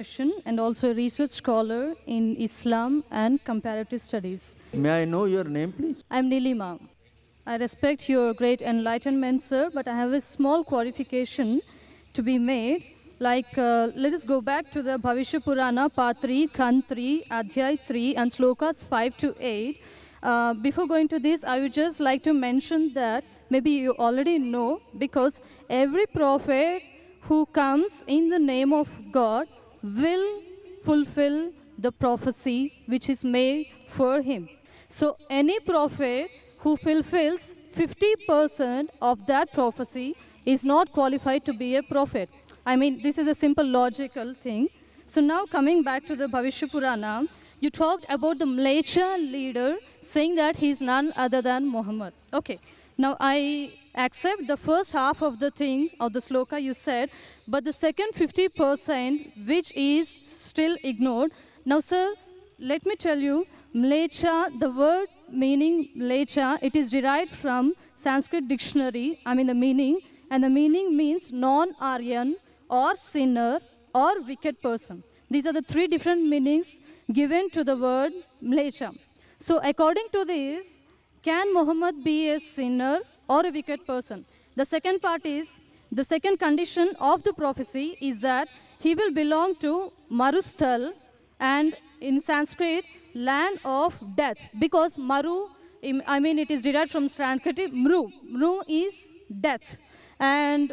And also a research scholar in Islam and comparative studies. May I know your name, please? I'm Nilima. I respect your great enlightenment, sir, but I have a small qualification to be made. Let us go back to the Bhavishya Purana, Part 3, Khan 3, Adhyay 3, and Slokas 5 to 8. Before going to this, I would just like to mention that maybe you already know, because every prophet who comes in the name of God will fulfill the prophecy which is made for him. So any prophet who fulfills 50% of that prophecy is not qualified to be a prophet. I mean, this is a simple logical thing. So now coming back to the Bhavishya Purana, you talked about the Mlecha leader saying that he is none other than Muhammad. Okay. Now, I accept the first half of the thing, of the sloka you said, but the second 50%, which is still ignored. Now, sir, let me tell you, Mlecha, the word meaning Mlecha, it is derived from Sanskrit dictionary, the meaning, and the meaning means non-Aryan or sinner or wicked person. These are the three different meanings given to the word Mlecha. So, according to this, can Muhammad be a sinner or a wicked person? The second part is, the second condition of the prophecy is that he will belong to Marusthal, and in Sanskrit, land of death. Because Maru, it is derived from Sanskrit, Mru. Mru is death. And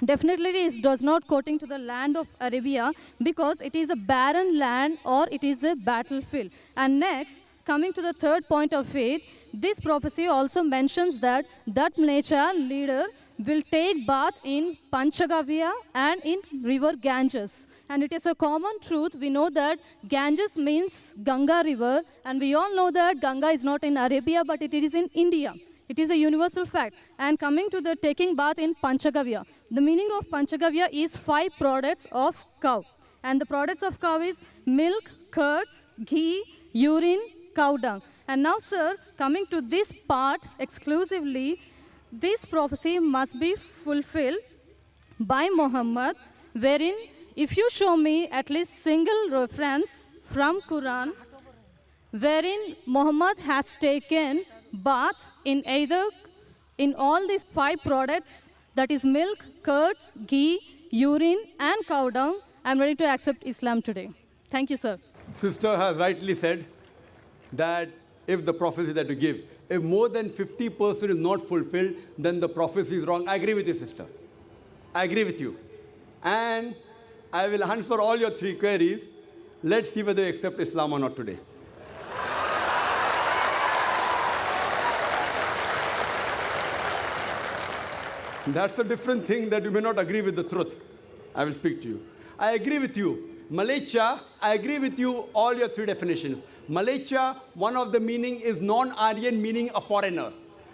definitely it does not quoting to the land of Arabia, because it is a barren land or it is a battlefield. And next, coming to the third point of it, this prophecy also mentions that Mlecha leader will take bath in Panchagavya and in river Ganges. And it is a common truth. We know that Ganges means Ganga river, and we all know that Ganga is not in Arabia, but it is in India. It is a universal fact. And coming to the taking bath in Panchagavya, the meaning of Panchagavya is 5 products of cow. And the products of cow is milk, curds, ghee, urine, cow dung. And now, sir, coming to this part exclusively, this prophecy must be fulfilled by Muhammad, wherein if you show me at least single reference from Quran, wherein Muhammad has taken bath in all these 5 products, that is milk, curds, ghee, urine, and cow dung, I'm ready to accept Islam today. Thank you, sir. Sister has rightly said that if the prophecy that you give, if more than 50% is not fulfilled, then the prophecy is wrong. I agree with you, sister. I agree with you. And I will answer all your 3 queries. Let's see whether you accept Islam or not today. That's a different thing, that you may not agree with the truth. I will speak to you. I agree with you. Mlecha, I agree with you, all your 3 definitions. Mlecha, one of the meaning is non-Aryan, meaning a foreigner.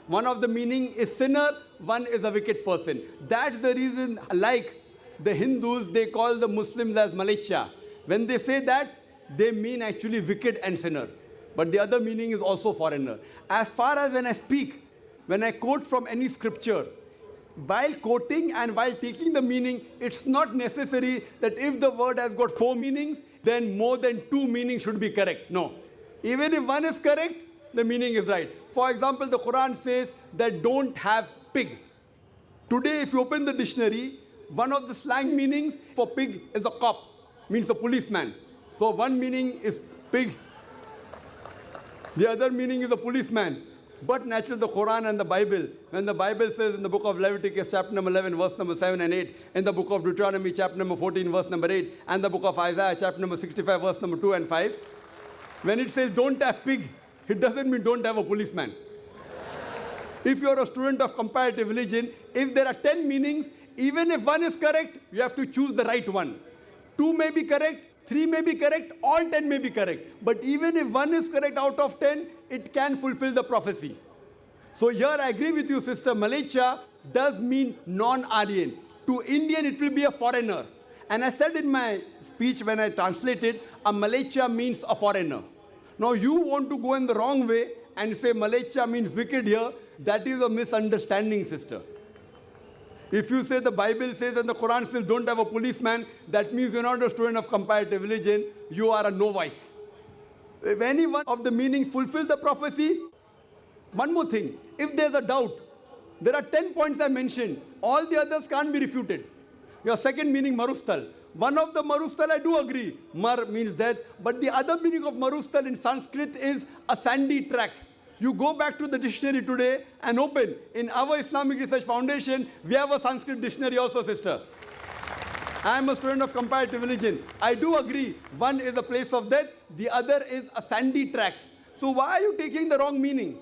One of the meaning is sinner, one is a wicked person. That's the reason, like the Hindus, they call the Muslims as Mlecha. When they say that, they mean actually wicked and sinner. But the other meaning is also foreigner. As far as when I speak, when I quote from any scripture, while quoting and while taking the meaning, it's not necessary that if the word has got 4 meanings, then more than 2 meanings should be correct. No. Even if one is correct, the meaning is right. For example, the Quran says that don't have pig. Today, if you open the dictionary, one of the slang meanings for pig is a cop, means a policeman. So one meaning is pig, the other meaning is a policeman. But naturally, the Quran and the Bible, when the Bible says in the book of Leviticus, chapter number 11, verse number 7 and 8, in the book of Deuteronomy, chapter number 14, verse number 8, and the book of Isaiah, chapter number 65, verse number 2 and 5, when it says don't have pig, it doesn't mean don't have a policeman. If you're a student of comparative religion, if there are 10 meanings, even if one is correct, you have to choose the right one. 2 may be correct, 3 may be correct, all 10 may be correct. But even if one is correct out of 10, it can fulfill the prophecy. So here I agree with you, sister. Mlecha does mean non-Aryan. To Indian, it will be a foreigner. And I said in my speech when I translated, a Mlecha means a foreigner. Now you want to go in the wrong way and say Mlecha means wicked here. That is a misunderstanding, sister. If you say the Bible says and the Quran says don't have a policeman, that means you're not a student of comparative religion, you are a novice. If any one of the meanings fulfill the prophecy, one more thing, if there's a doubt, there are 10 points I mentioned, all the others can't be refuted. Your second meaning, marustal. One of the marustal I do agree, mar means death, but the other meaning of marustal in Sanskrit is a sandy track. You go back to the dictionary today and open. In our Islamic Research Foundation, we have a Sanskrit dictionary also, sister. I am a student of comparative religion. I do agree, one is a place of death, the other is a sandy track. So why are you taking the wrong meaning?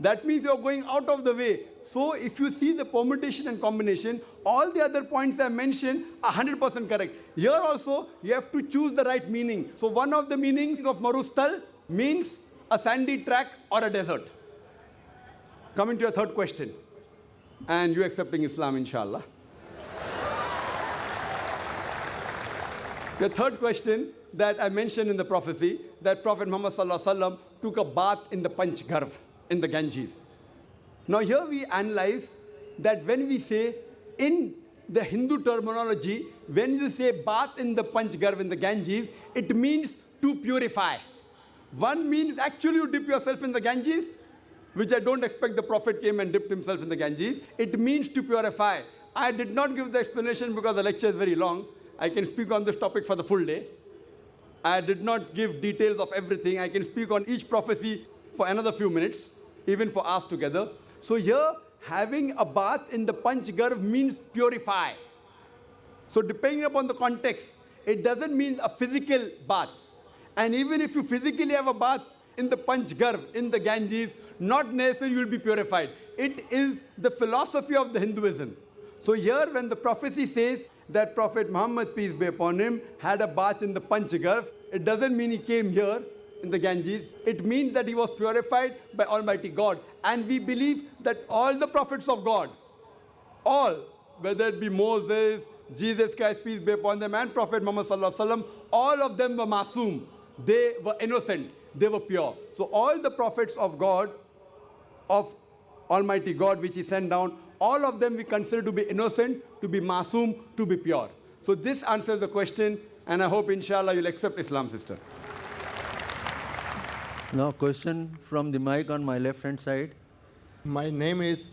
That means you're going out of the way. So if you see the permutation and combination, all the other points I mentioned are 100% correct. Here also, you have to choose the right meaning. So one of the meanings of marustal means a sandy track or a desert. Coming to your third question, and you accepting Islam, inshallah. The third question that I mentioned in the prophecy, that Prophet Muhammad Sallallahu Alaihi Wasallam took a bath in the Panch Garv, in the Ganges. Now here we analyze that when we say, in the Hindu terminology, when you say bath in the Panch Garv, in the Ganges, it means to purify. One means actually you dip yourself in the Ganges, which I don't expect the Prophet came and dipped himself in the Ganges. It means to purify. I did not give the explanation because the lecture is very long. I can speak on this topic for the full day. I did not give details of everything. I can speak on each prophecy for another few minutes, even for us together. So here, having a bath in the Panch Garv means purify. So depending upon the context, it doesn't mean a physical bath. And even if you physically have a bath in the Panch Garv, in the Ganges, not necessarily you will be purified. It is the philosophy of the Hinduism. So here when the prophecy says that Prophet Muhammad, peace be upon him, had a bath in the Panch Garv, it doesn't mean he came here in the Ganges. It means that he was purified by Almighty God. And we believe that all the prophets of God, all, whether it be Moses, Jesus Christ, peace be upon them, and Prophet Muhammad Sallallahu Alaihi Wasallam, all of them were masoom. They were innocent. They were pure. So all the prophets of God, of Almighty God, which he sent down, all of them we consider to be innocent, to be masoom, to be pure. So this answers the question, and I hope inshallah you'll accept Islam, sister. Now question from the mic on my left hand side. My name is